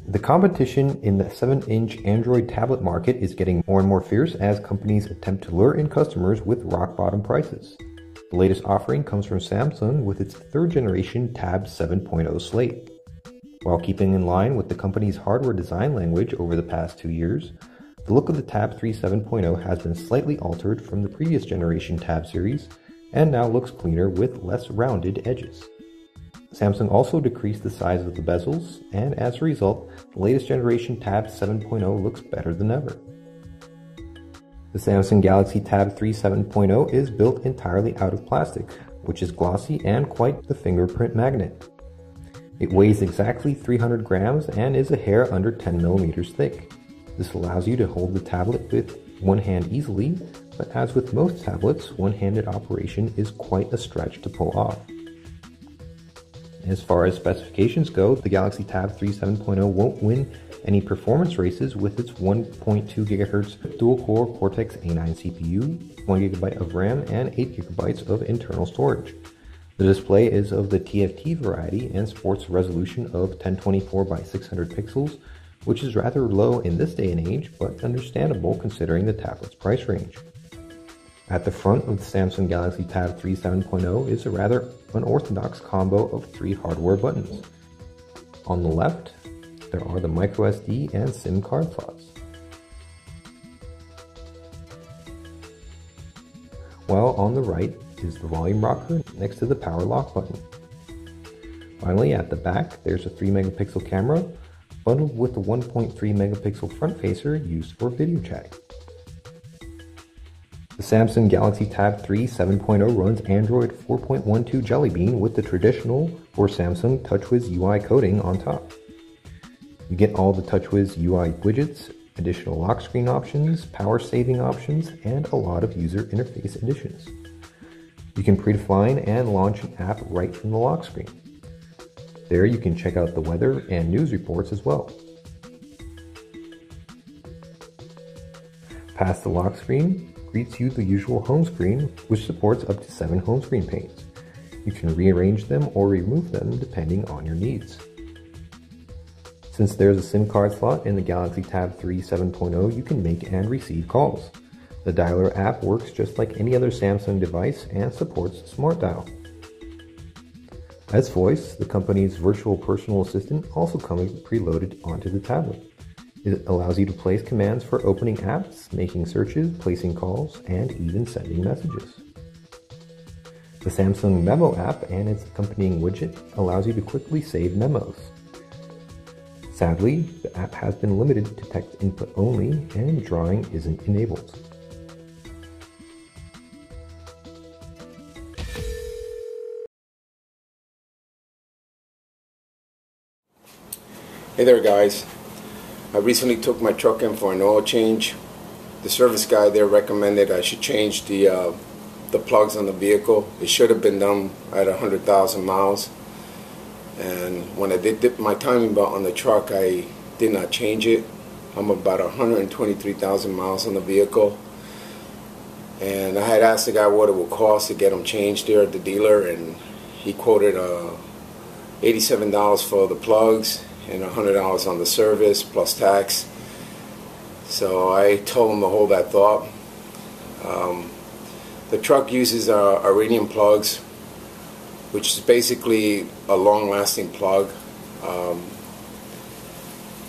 The competition in the 7-inch Android tablet market is getting more and more fierce as companies attempt to lure in customers with rock-bottom prices. The latest offering comes from Samsung with its third-generation Tab 7.0 slate. While keeping in line with the company's hardware design language over the past 2 years, the look of the Tab 3 7.0 has been slightly altered from the previous generation Tab series and now looks cleaner with less rounded edges. Samsung also decreased the size of the bezels, and as a result, the latest generation Tab 7.0 looks better than ever. The Samsung Galaxy Tab 3 7.0 is built entirely out of plastic, which is glossy and quite the fingerprint magnet. It weighs exactly 300 grams and is a hair under 10 millimeters thick. This allows you to hold the tablet with one hand easily, but as with most tablets, one-handed operation is quite a stretch to pull off. As far as specifications go, the Galaxy Tab 3 7.0 won't win any performance races with its 1.2 GHz dual-core Cortex-A9 CPU, 1GB of RAM, and 8GB of internal storage. The display is of the TFT variety and sports a resolution of 1024 by 600 pixels, which is rather low in this day and age, but understandable considering the tablet's price range. At the front of the Samsung Galaxy Tab 3 7.0 is a rather unorthodox combo of 3 hardware buttons. On the left, there are the microSD and SIM card slots. While on the right is the volume rocker next to the power lock button. Finally, at the back, there's a 3 megapixel camera bundled with a 1.3 megapixel front facer used for video chatting. The Samsung Galaxy Tab 3 7.0 runs Android 4.12 Jelly Bean with the traditional or Samsung TouchWiz UI coating on top. You get all the TouchWiz UI widgets, additional lock screen options, power saving options, and a lot of user interface additions. You can predefine and launch an app right from the lock screen. There you can check out the weather and news reports as well. Past the lock screen greets you the usual home screen, which supports up to 7 home screen panes. You can rearrange them or remove them depending on your needs. Since there's a SIM card slot in the Galaxy Tab 3 7.0, you can make and receive calls. The Dialer app works just like any other Samsung device and supports Smart Dial. S-Voice, the company's virtual personal assistant, also comes preloaded onto the tablet. It allows you to place commands for opening apps, making searches, placing calls, and even sending messages. The Samsung Memo app and its accompanying widget allows you to quickly save memos. Sadly, the app has been limited to text input only and drawing isn't enabled. Hey there guys, I recently took my truck in for an oil change. The service guy there recommended I should change the plugs on the vehicle. It should have been done at 100,000 miles. And when I did my timing belt on the truck, I did not change it. I'm about 123,000 miles on the vehicle. And I had asked the guy what it would cost to get them changed there at the dealer, and he quoted $87 for the plugs and $100 on the service plus tax. So I told him to hold that thought. The truck uses Iridium plugs, which is basically a long-lasting plug.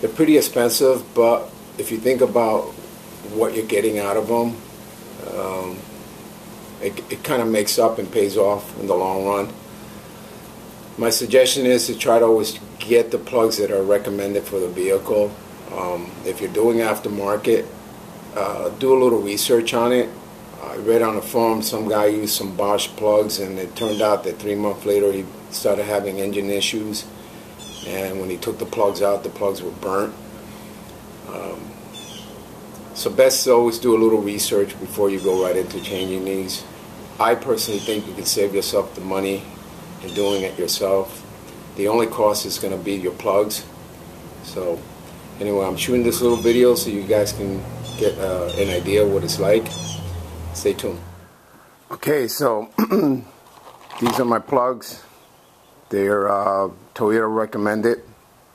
They're pretty expensive, but if you think about what you're getting out of them, it kind of makes up and pays off in the long run. My suggestion is to try to always get the plugs that are recommended for the vehicle. If you're doing aftermarket, do a little research on it. I read on the forum some guy used some Bosch plugs, and it turned out that 3 months later he started having engine issues, and when he took the plugs out, the plugs were burnt. So best to always do a little research before you go right into changing these. I personally think you can save yourself the money in doing it yourself. The only cost is going to be your plugs. So anyway, I'm shooting this little video so you guys can get an idea what it's like. Stay tuned. Okay, so these are my plugs. They're Toyota recommended.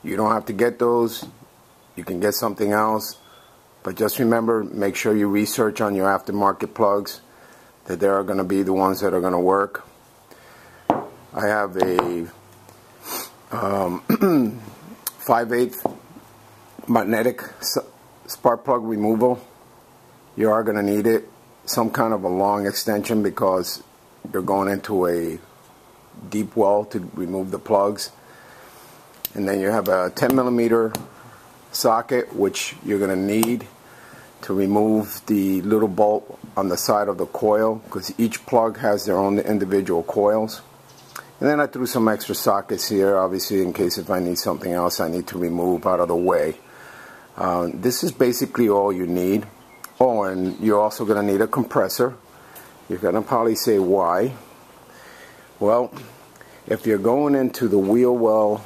You don't have to get those. You can get something else. But just remember, make sure you research on your aftermarket plugs, that they are going to be the ones that are going to work. I have a 5/8 magnetic spark plug removal. You are going to need it. Some kind of a long extension because you're going into a deep well to remove the plugs. And then you have a 10mm socket, which you're going to need to remove the little bolt on the side of the coil, because each plug has their own individual coils. And then I threw some extra sockets here, obviously in case if I need something else I need to remove out of the way. This is basically all you need. Oh, and you're also going to need a compressor. You're going to probably say, why? Well, if you're going into the wheel well,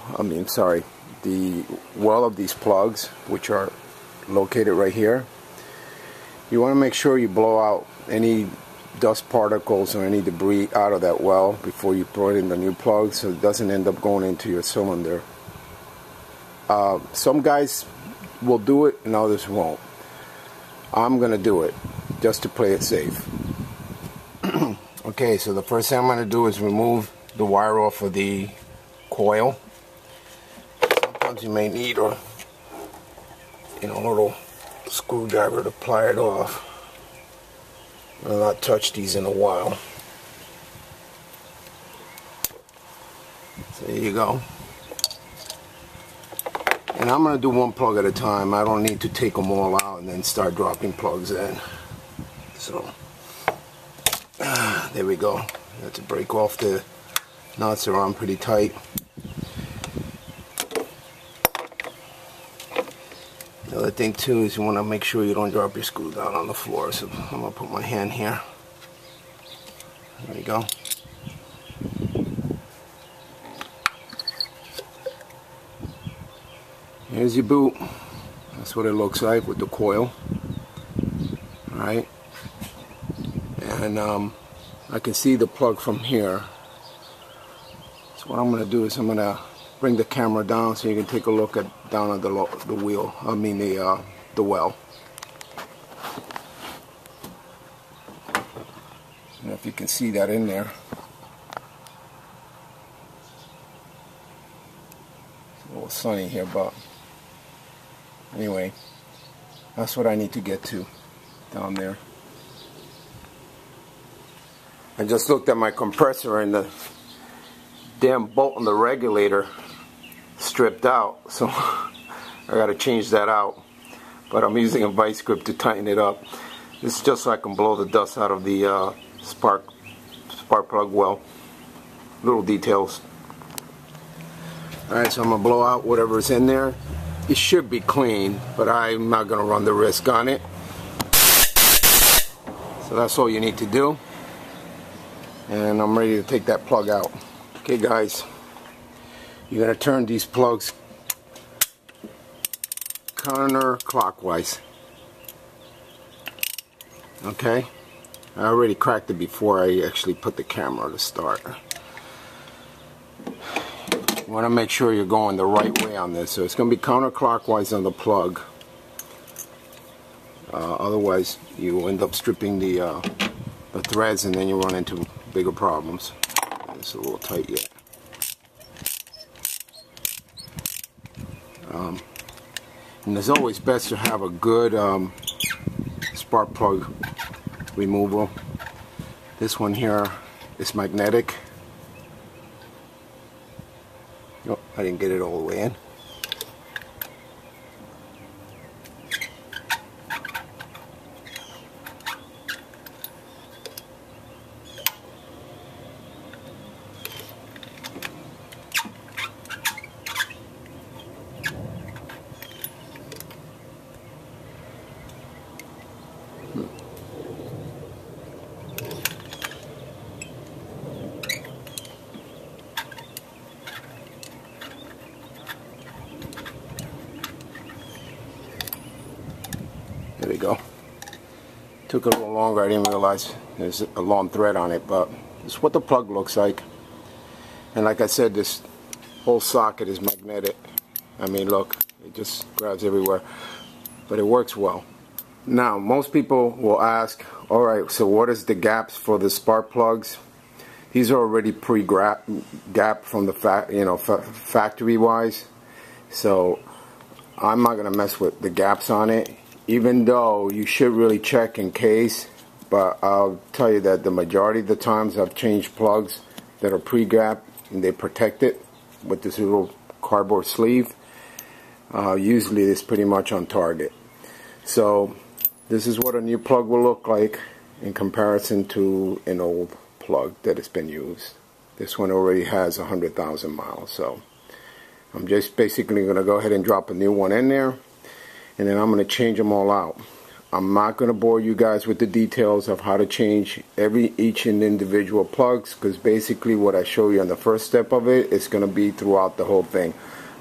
the well of these plugs, which are located right here, you want to make sure you blow out any dust particles or any debris out of that well before you throw it in the new plug, so it doesn't end up going into your cylinder. Some guys will do it and others won't. I'm going to do it just to play it safe. Okay, so the first thing I'm going to do is remove the wire off of the coil. Sometimes you may need a little screwdriver to pry it off. I've not touched these in a while. So there you go. And I'm going to do one plug at a time. I don't need to take them all out and then start dropping plugs in. So there we go. I have to break off the nuts. They're on pretty tight. The other thing too is you want to make sure you don't drop your screw down on the floor. So I'm going to put my hand here. There we go. Here's your boot. That's what it looks like with the coil. Alright. And I can see the plug from here. So what I'm going to do is I'm going to bring the camera down so you can take a look down at the wheel. The well. And if you can see that in there. It's a little sunny here, but anyway, that's what I need to get to down there. I just looked at my compressor and the damn bolt on the regulator stripped out, so I gotta change that out, but I'm using a vice grip to tighten it up. This is just so I can blow the dust out of the spark plug well. Little details. Alright, so I'm gonna blow out whatever's in there. It should be clean, but I'm not gonna run the risk on it. So that's all you need to do, and I'm ready to take that plug out. Okay guys, you're going to turn these plugs counterclockwise. Okay, I already cracked it before I actually put the camera to start. You want to make sure you're going the right way on this, so it's going to be counterclockwise on the plug. Otherwise you end up stripping the threads and then you run into bigger problems. It's a little tight yet. And it's always best to have a good spark plug removal. This one here is magnetic. Oh, I didn't get it all the way in. There we go. Took a little longer. I didn't realize there's a long thread on it, but it's what the plug looks like. And like I said, this whole socket is magnetic. I mean, look, it just grabs everywhere, but it works well. Now, most people will ask, all right, so what is the gaps for the spark plugs? These are already pre-gapped from the factory-wise, so I'm not gonna mess with the gaps on it, even though you should really check in case. But I'll tell you that the majority of the times I've changed plugs that are pre-gapped and they protect it with this little cardboard sleeve. Usually it's pretty much on target. So this is what a new plug will look like in comparison to an old plug that has been used. This one already has 100,000 miles, so I'm just basically going to go ahead and drop a new one in there, and then I'm going to change them all out. I'm not going to bore you guys with the details of how to change each individual plugs, because basically what I show you on the first step of it is going to be throughout the whole thing.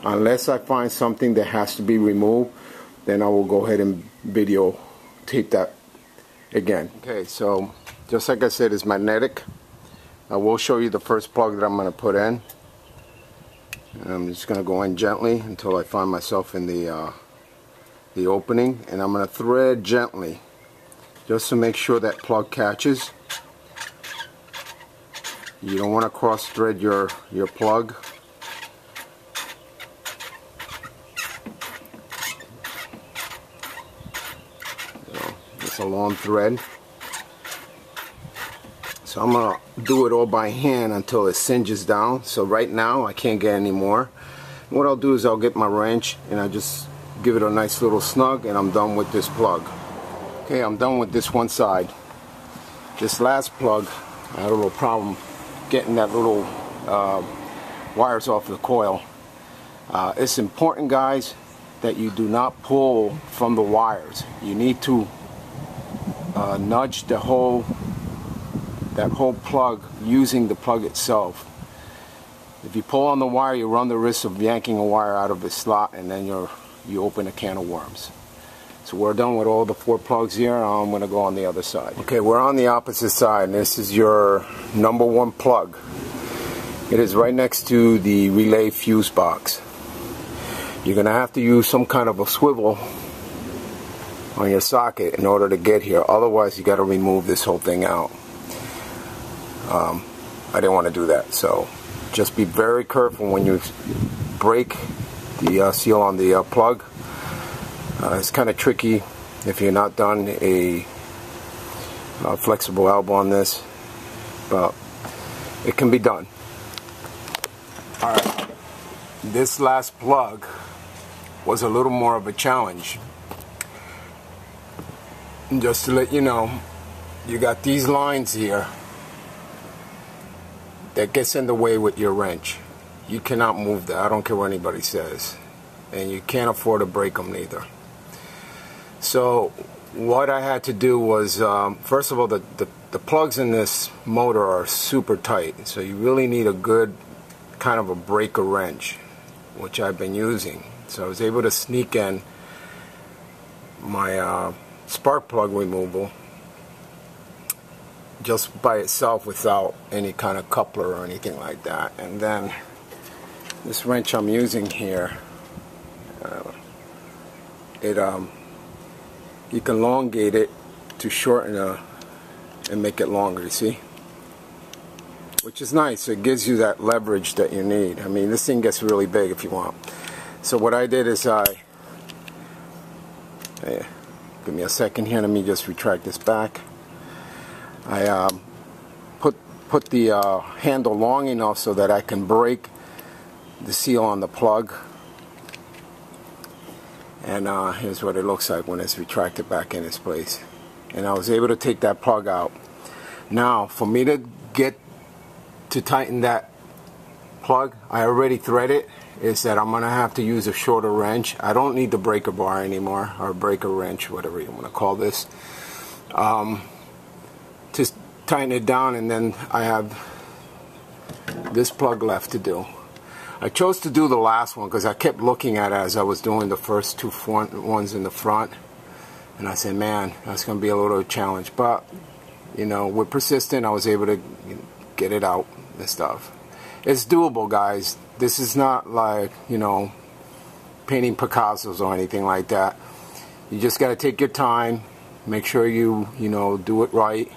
Unless I find something that has to be removed, then I will go ahead and videotape that again. Okay, so just like I said, it's magnetic. I will show you the first plug that I'm going to put in. I'm just going to go in gently until I find myself in the opening, and I'm going to thread gently just to make sure that plug catches. You don't want to cross thread your plug. It's a long thread. So I'm going to do it all by hand until it singes down. So right now I can't get any more. What I'll do is I'll get my wrench and I just give it a nice little snug, and I'm done with this plug. Okay, I'm done with this one side. This last plug, I had a little problem getting that little wires off the coil. It's important, guys, that you do not pull from the wires. You need to nudge that whole plug using the plug itself. If you pull on the wire, you run the risk of yanking a wire out of its slot, and then you open a can of worms. So we're done with all the 4 plugs here. I'm going to go on the other side. Okay, we're on the opposite side, and this is your number 1 plug. It is right next to the relay fuse box. You're going to have to use some kind of a swivel on your socket in order to get here. Otherwise, you got to remove this whole thing out. I didn't want to do that, so just be very careful when you break the seal on the plug. It's kind of tricky if you're not done a flexible elbow on this, but it can be done. Alright, this last plug was a little more of a challenge. And just to let you know, you got these lines here that gets in the way with your wrench. You cannot move that. I don't care what anybody says. And you can't afford to break them neither. So what I had to do was, first of all, the plugs in this motor are super tight. So you really need a good kind of a breaker wrench, which I've been using. So I was able to sneak in my spark plug removal just by itself without any kind of coupler or anything like that. And then this wrench I'm using here, you can elongate it to shorten and make it longer, you see? Which is nice. It gives you that leverage that you need. I mean, this thing gets really big if you want. So what I did is give me a second here, let me just retract this back. I put the handle long enough so that I can break the seal on the plug, and here's what it looks like when it's retracted back in its place. And I was able to take that plug out. Now for me to get to tighten that plug, I already threaded, is that I'm gonna have to use a shorter wrench. I don't need the breaker bar anymore, or breaker wrench, whatever you want to call this, to tighten it down, and then I have this plug left to do. I chose to do the last one because I kept looking at it as I was doing the first 2 ones in the front, and I said, man, that's going to be a little challenge. But you know, with persistent, I was able to get it out and stuff. It's doable, guys. This is not like, you know, painting Picassos or anything like that. You just got to take your time, make sure you do it right,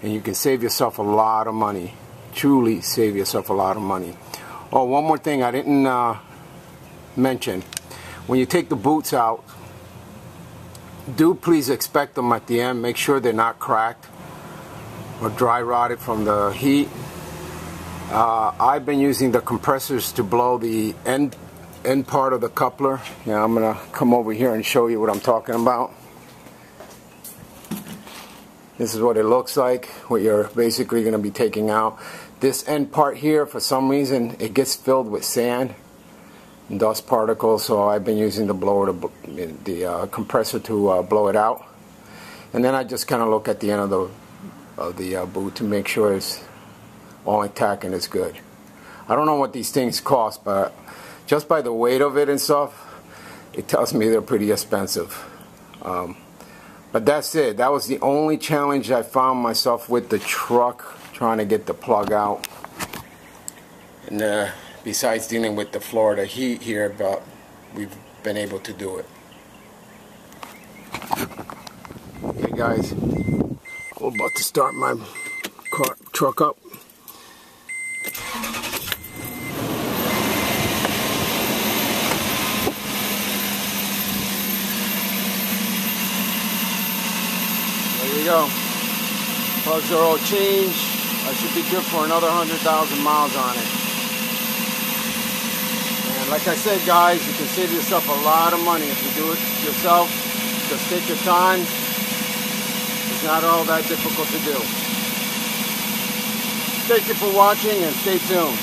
and you can save yourself a lot of money. Truly save yourself a lot of money. Oh, one more thing I didn't mention. When you take the boots out, do please inspect them at the end. Make sure they're not cracked or dry rotted from the heat. I've been using the compressors to blow the end part of the coupler. Yeah, I'm gonna come over here and show you what I'm talking about. This is what it looks like, what you're basically going to be taking out. This end part here, for some reason, it gets filled with sand and dust particles, so I've been using the blower, the compressor to blow it out. And then I just kind of look at the end of the boot to make sure it's all intact and it's good. I don't know what these things cost, but just by the weight of it and stuff, it tells me they're pretty expensive. But that's it. That was the only challenge I found myself with the truck, trying to get the plug out. And besides dealing with the Florida heat here, but we've been able to do it. Okay guys, I'm about to start my truck up. There you go. Plugs are all changed. I should be good for another 100,000 miles on it. And like I said, guys, you can save yourself a lot of money if you do it yourself. Just take your time. It's not all that difficult to do. Thank you for watching and stay tuned.